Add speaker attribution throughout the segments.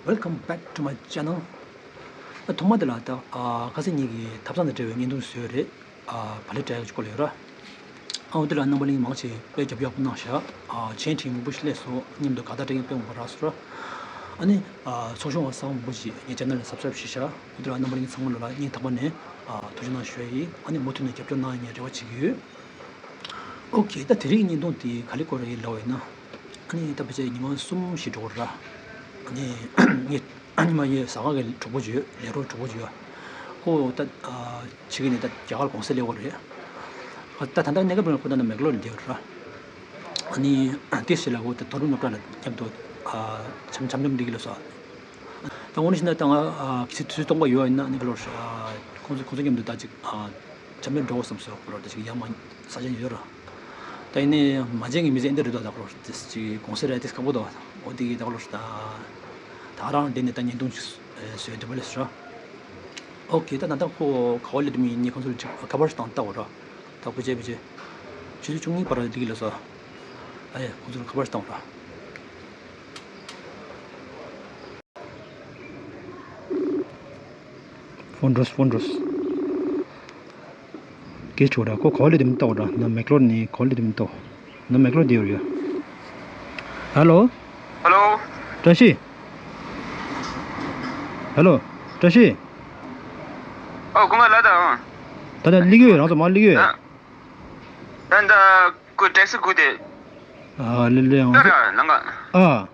Speaker 1: Welcome back to my channel. 토마들라다 가슴이 답산의 제외 인도 수요일에 발레트에 주고려라. 오늘 안 넘어링 망치 배접 yap나샤 체인팅 부실에서 님도 가다되게 배운 거라서 아니 소중한 상황 보지 이 채널에 subscribe 시샤 오늘 안 넘어링 상물로라 이 답안에 도전한 쉐이 아니 모두는 접점 나이냐 저거 지금 오케이 다 드리긴 인도디 갈리코를 일러이나 아니 답제 님은 숨 쉬도록 아니 이 아니면 사과를 줘보죠. 예로 줘보죠. 그다 지금에 다 자갈 공세려고 그래. 다 단단 내가 보는 거는 맥로를 되어라. 아니 디스라고 또 도로 놓고는 좀도 참 잠정되기로서. 오늘 신나 땅 기술 동과 요아 있나 아니 그러서 고생님도 아직 잠면 적었어 그러다 지금 야만 사진 열어. 다이네 마쟁이 미제 인데도 다 그러서 지 공세를 해서 가보다 어디에 다 그러다 다랑 되는 단 인동 수요도 벌렸어. 오케이 다 난다 고 가을에도 이 컨솔 가버스 안다고 그러. 다 부제 주주 중립 바라 되길래서 아예 고들 가버스 안다. 폰드스 게초라 고 가을에도 있다고라. 나 맥로니 가을에도 있다. 나 맥로 디오리야. Hello Tashi. Hello, Tashi.
Speaker 2: Kuma lada.
Speaker 1: Tada ligyo, raso mal ligyo.
Speaker 2: Nanda ku taxi ku de.
Speaker 1: Lille.
Speaker 2: Nanga.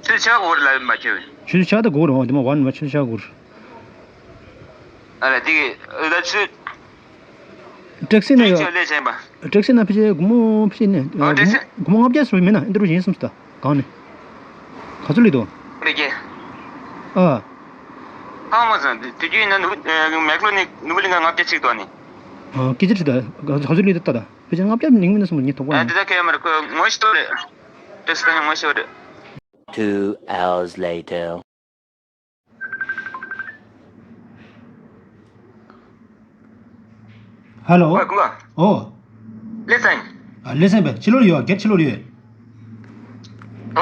Speaker 2: Chilcha go la ma che.
Speaker 1: Chilcha da go ro, demo one ma chilcha go.
Speaker 2: Ala digi da chi
Speaker 1: taxi na yo.
Speaker 2: Taxi
Speaker 1: na pije gumo pije ne. Gumo ngap jas mena, indro jin samsta. Kaane. Khazuli
Speaker 2: 그게 아무튼 뒤에는 맥로닉 누블링가 갑자기도 아니
Speaker 1: 기지다 가줄리 됐다다 그냥 앞에 닝민에서 뭐니 더 보네
Speaker 2: 그렇게 하면 그 멋있더래 테스트는 멋있어래
Speaker 3: 2 hours later
Speaker 1: Hello
Speaker 2: 그거
Speaker 1: listen back chilori요 get chilori요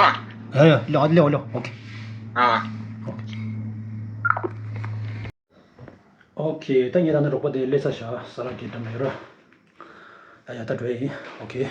Speaker 1: 야 올려 오케이 오케이 땅에 다는 로봇에 레사샤 사람께 담아요. 야 다 돼. 오케이.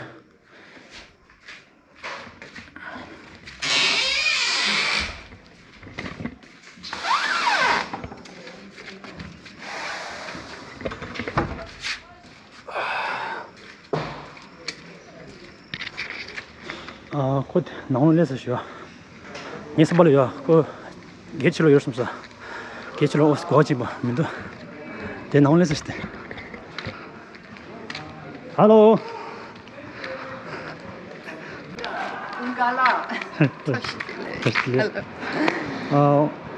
Speaker 1: 곧 나오는 레사샤. 예스 벌어요. 그 개치로 열심사. 개치로 거지 뭐. 민도. 대 나오는 레사시대. Hello.
Speaker 4: Ungala.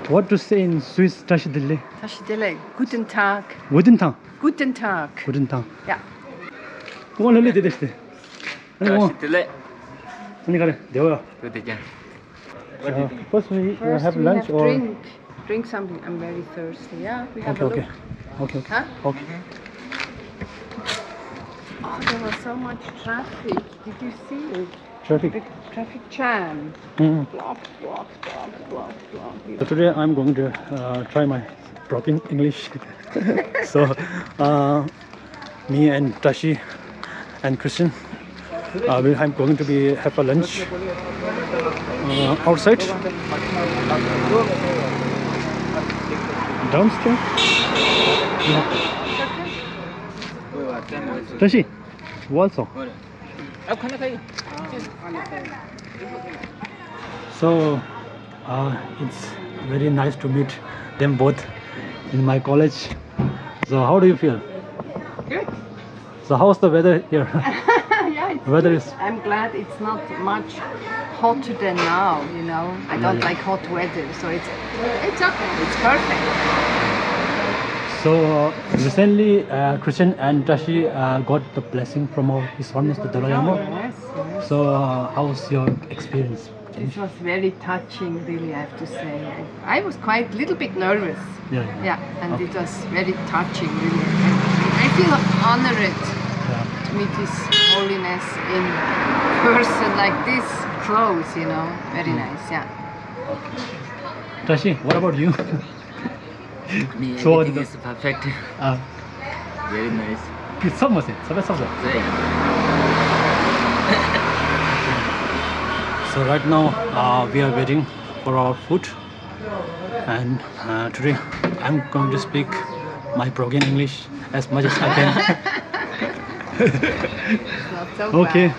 Speaker 1: What to say in Swiss? Tashi dille.
Speaker 4: Guten Tag.
Speaker 1: Guten Tag.
Speaker 4: Guten Tag.
Speaker 1: Guten Tag.
Speaker 4: Ja.
Speaker 1: Wo lele de deste.
Speaker 2: Tashi dille.
Speaker 1: 아니 가래. 되어요.
Speaker 2: 그렇게
Speaker 1: First we have lunch or
Speaker 4: drink something. I'm very thirsty. Yeah, we have
Speaker 1: okay.
Speaker 4: Huh?
Speaker 1: Okay.
Speaker 4: Oh, there was so much traffic. Did you see it?
Speaker 1: Traffic.
Speaker 4: Big traffic jam. Block.
Speaker 1: So today I'm going to try my broken English. So me and Tashi and Christian I'm going to be have a lunch outside. Downstairs. Tashi, also. So it's very nice to meet them both in my college. So how do you feel?
Speaker 4: Good.
Speaker 1: So how's the weather here?
Speaker 4: Yeah, it's
Speaker 1: Weather
Speaker 4: good.
Speaker 1: is-
Speaker 4: I'm glad it's not much hotter than now, you know. I don't like hot weather, so it's okay. It's perfect.
Speaker 1: So recently Christian and Tashi got the blessing from His Holiness the Dalai Lama.
Speaker 4: Yes.
Speaker 1: So how's your experience?
Speaker 4: It was very touching, really, I have to say. I was quite a little bit nervous.
Speaker 1: Yeah.
Speaker 4: Yeah, and it was very touching, really. I feel honored to meet His Holiness in person, like this, close, you know. Very nice, yeah.
Speaker 1: Tashi, what about you?
Speaker 3: Me,
Speaker 1: So
Speaker 3: everything is perfect. Very nice.
Speaker 1: So right now we are waiting for our food, and today I'm going to speak my broken English as much as I can.
Speaker 4: Not so
Speaker 1: Okay,
Speaker 4: bad.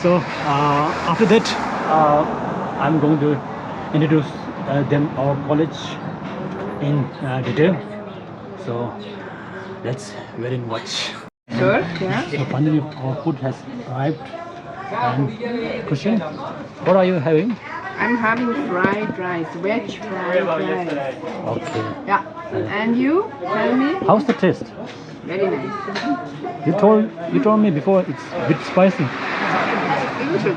Speaker 1: so after that I'm going to introduce them our college in detail. So let's wait and watch.
Speaker 4: Sure, yeah.
Speaker 1: So finally our food has arrived. And Christian, what are you having?
Speaker 4: I'm having fried rice, veg fried rice.
Speaker 1: Okay.
Speaker 4: Yeah. And you, tell me?
Speaker 1: How's the taste?
Speaker 4: Very nice.
Speaker 1: You told me before it's a bit spicy.
Speaker 4: Good.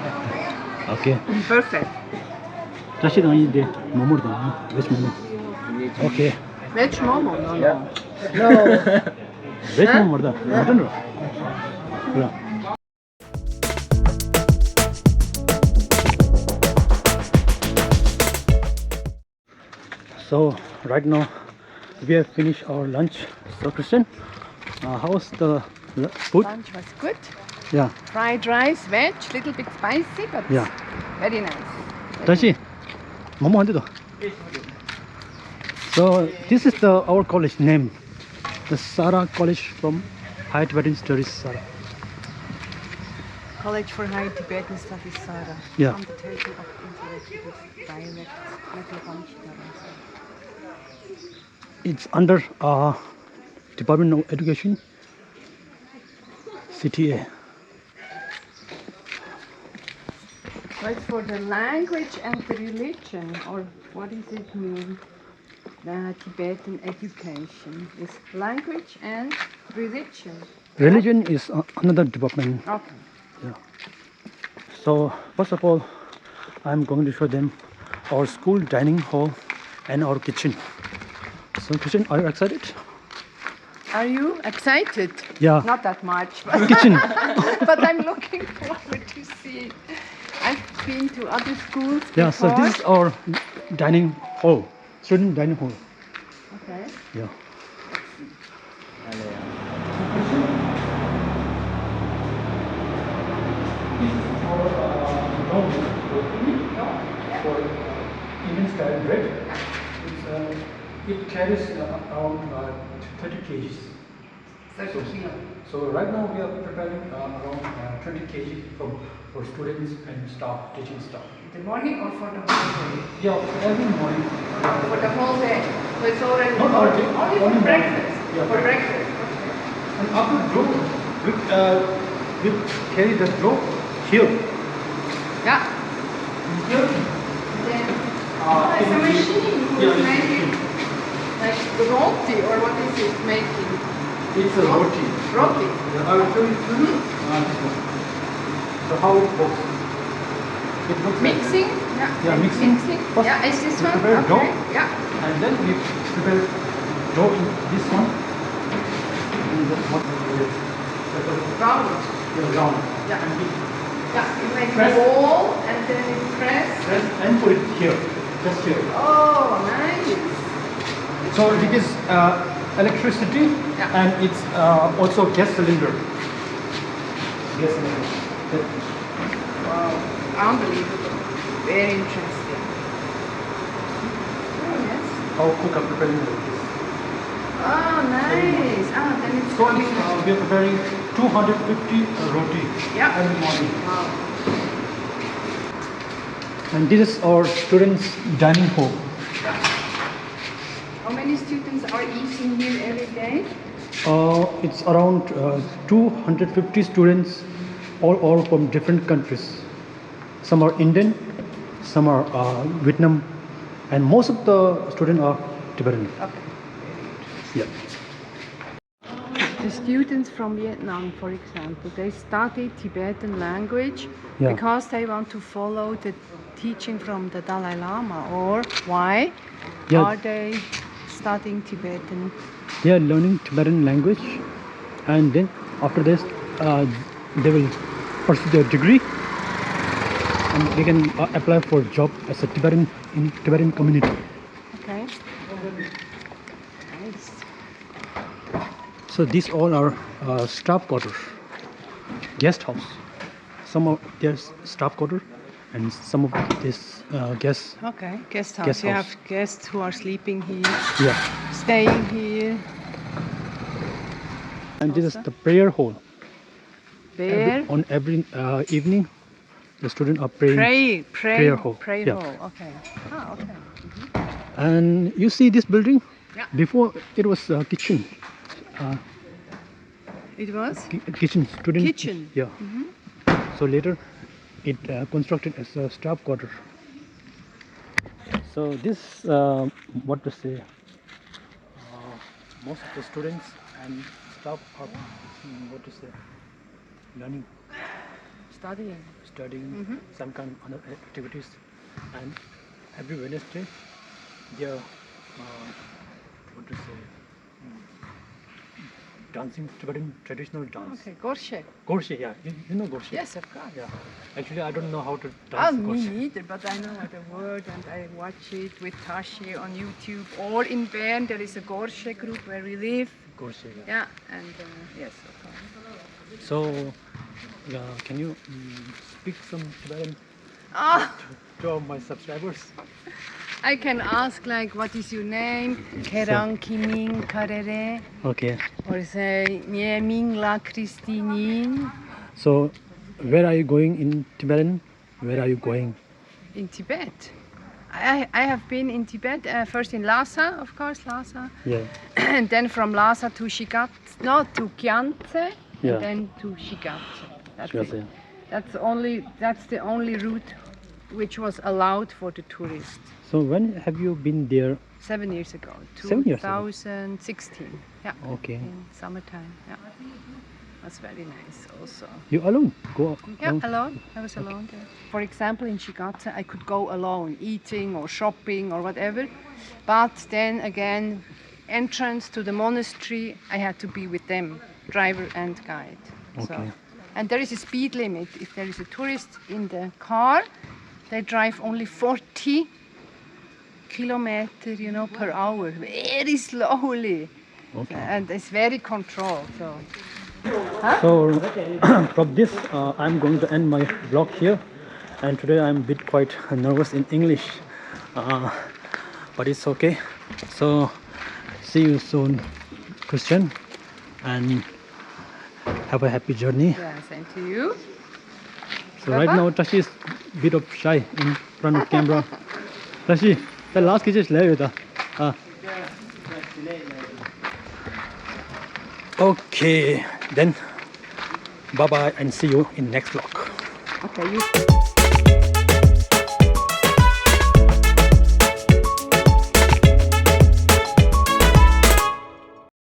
Speaker 1: Okay.
Speaker 4: Perfect.
Speaker 1: Tashi don't eat the momo then, veg momo. Okay.
Speaker 4: Veg momo? No.
Speaker 1: Veg momo da. Mutton ro. Yeah. So right now we have finished our lunch. So Christian, how's the food?
Speaker 4: Lunch was good.
Speaker 1: Yeah.
Speaker 4: Fried rice, veg, little bit spicy, but
Speaker 1: Yeah.
Speaker 4: very nice.
Speaker 1: Tashi, momo ante do. So this is our college name, the Sara College from Higher Tibetan Studies Sara.
Speaker 4: College for Higher Tibetan Studies, Sara.
Speaker 1: Yeah.
Speaker 4: Undertaking of Intellectual Dialect, Dharamshala.
Speaker 1: It's under Department of Education, CTA.
Speaker 4: What's for the language and the religion, or what does it mean? The Tibetan education is language and religion.
Speaker 1: Religion is another department.
Speaker 4: Okay.
Speaker 1: Yeah. So first of all, I'm going to show them our school dining hall and our kitchen. So Christian, are you excited?
Speaker 4: Are you excited?
Speaker 1: Yeah.
Speaker 4: Not that much, but,
Speaker 1: Kitchen.
Speaker 4: but I'm looking forward to see it. I've been to other schools
Speaker 1: Yeah.
Speaker 4: before.
Speaker 1: So this is our dining hall, student dining hall.
Speaker 4: Okay.
Speaker 1: Yeah. For Indian style bread, it carries around 30 kgs.
Speaker 4: 30 kilo.
Speaker 1: So right now we are preparing around 20 kg for students and staff, teaching staff.
Speaker 4: In the morning or for the whole day?
Speaker 1: Yeah, every morning.
Speaker 4: For the whole day. So it's already
Speaker 1: Not all day,
Speaker 4: only for
Speaker 1: only
Speaker 4: breakfast.
Speaker 1: morning. Yeah.
Speaker 4: For breakfast.
Speaker 1: And after dough, we carry the dough here.
Speaker 4: Yeah.
Speaker 1: Here.
Speaker 4: Then
Speaker 1: It
Speaker 4: it's a
Speaker 1: will be-
Speaker 4: machine
Speaker 1: Yeah,
Speaker 4: who's
Speaker 1: it's
Speaker 4: making like roti, or what is it making?
Speaker 1: It's a roti.
Speaker 4: Roti.
Speaker 1: Yeah, I will show you this one. So how it works. It looks like
Speaker 4: Mixing?
Speaker 1: that. Yeah, mixing. First,
Speaker 4: Yeah, is this
Speaker 1: we
Speaker 4: one?
Speaker 1: prepare dough.
Speaker 4: Yeah.
Speaker 1: And then we prepare dough in this one. And then what we
Speaker 4: Round.
Speaker 1: round.
Speaker 4: Yeah.
Speaker 1: And we
Speaker 4: Yeah, you make
Speaker 1: Press.
Speaker 4: a ball and then you press.
Speaker 1: press and put it here. Just here.
Speaker 4: Oh, nice.
Speaker 1: So it is electricity
Speaker 4: Yeah.
Speaker 1: and it's also gas cylinder. Gas cylinder.
Speaker 4: Wow, unbelievable. Very interesting. Oh, yes.
Speaker 1: How cook are preparing like this.
Speaker 4: Oh, nice. Ah, then it's
Speaker 1: So
Speaker 4: coming.
Speaker 1: we are preparing 250 roti
Speaker 4: Yeah.
Speaker 1: every morning.
Speaker 4: Wow.
Speaker 1: And this is our students' dining hall.
Speaker 4: How many students are eating here every day?
Speaker 1: It's around 250 students, all from different countries. Some are Indian, some are Vietnam, and most of the students are Tibetan.
Speaker 4: Okay.
Speaker 1: Yeah.
Speaker 4: The students from Vietnam, for example, they study Tibetan language
Speaker 1: Yeah.
Speaker 4: because they want to follow the teaching from the Dalai Lama, or why
Speaker 1: Yeah.
Speaker 4: are they studying Tibetan?
Speaker 1: They are learning Tibetan language, and then after this, they will pursue their degree and they can apply for job as a Tibetan in Tibetan community.
Speaker 4: Okay. Nice.
Speaker 1: So these all are staff quarters, guest house. Some of there's staff quarter and some of this guest.
Speaker 4: Okay, guest house.
Speaker 1: Guest
Speaker 4: You
Speaker 1: house.
Speaker 4: have guests who are sleeping here,
Speaker 1: Yeah.
Speaker 4: staying here.
Speaker 1: And this is the prayer hall.
Speaker 4: There.
Speaker 1: On every evening, the students are praying.
Speaker 4: Prayer
Speaker 1: hall.
Speaker 4: Prayer
Speaker 1: Yeah.
Speaker 4: hall. Okay. Ah, okay.
Speaker 1: And you see this building?
Speaker 4: Yeah.
Speaker 1: Before it was a kitchen.
Speaker 4: It was
Speaker 1: Kitchen, student.
Speaker 4: kitchen.
Speaker 1: Yeah. So later, it constructed as a staff quarter. So this, what to say? Most of the students and staff are, what to say, learning,
Speaker 4: Studying.
Speaker 1: studying some kind of other activities, and every Wednesday, they are, what to say, dancing Tibetan traditional dance.
Speaker 4: Okay, Gorshe.
Speaker 1: Gorshe, yeah, you know Gorshe?
Speaker 4: Yes, of course.
Speaker 1: Yeah, actually I don't know how to
Speaker 4: Ah,
Speaker 1: dance
Speaker 4: me
Speaker 1: Gorshe.
Speaker 4: neither, but I know the word and I watch it with Tashi on YouTube. Or in Bern, there is a Gorshe group where we live.
Speaker 1: Gorshe, yeah.
Speaker 4: Yeah, and yes, of course.
Speaker 1: So, can you speak some Tibetan
Speaker 4: Ah,
Speaker 1: to my subscribers?
Speaker 4: I can ask like, what is your name? Kerang Kiming Karere.
Speaker 1: Okay.
Speaker 4: Or say, Nye Ming La Christinin.
Speaker 1: So, where are you going in Tibetan? Where are you going?
Speaker 4: In Tibet. I have been in Tibet, first in Lhasa, of course, Lhasa.
Speaker 1: Yeah.
Speaker 4: And then from Lhasa to to Gyantse,
Speaker 1: Yeah.
Speaker 4: and then to Shigatse. That's
Speaker 1: Shigatse.
Speaker 4: it. That's the only route which was allowed for the tourists.
Speaker 1: So, when have you been there?
Speaker 4: 7 years ago,
Speaker 1: 7 years ago?
Speaker 4: 2016. Yeah.
Speaker 1: Okay.
Speaker 4: In summertime. Yeah. That's very nice also.
Speaker 1: You alone? Go
Speaker 4: Yeah,
Speaker 1: alone?
Speaker 4: alone. I was alone there. For example, in Shigatse, I could go alone, eating or shopping or whatever. But then again, entrance to the monastery, I had to be with them, driver and guide.
Speaker 1: Okay.
Speaker 4: And there is a speed limit. If there is a tourist in the car, they drive only 40 kilometers, per hour, very slowly.
Speaker 1: Okay.
Speaker 4: And it's very controlled.
Speaker 1: So, from this, I'm going to end my vlog here. And today I'm a bit quite nervous in English, but it's okay. So, see you soon, Christian, and have a happy journey.
Speaker 4: Yeah, same to you.
Speaker 1: So right now, Tashi is a bit of shy in front of camera. Tashi, the last kitchen is later. Okay, then bye bye and see you in next vlog.
Speaker 4: Okay, you.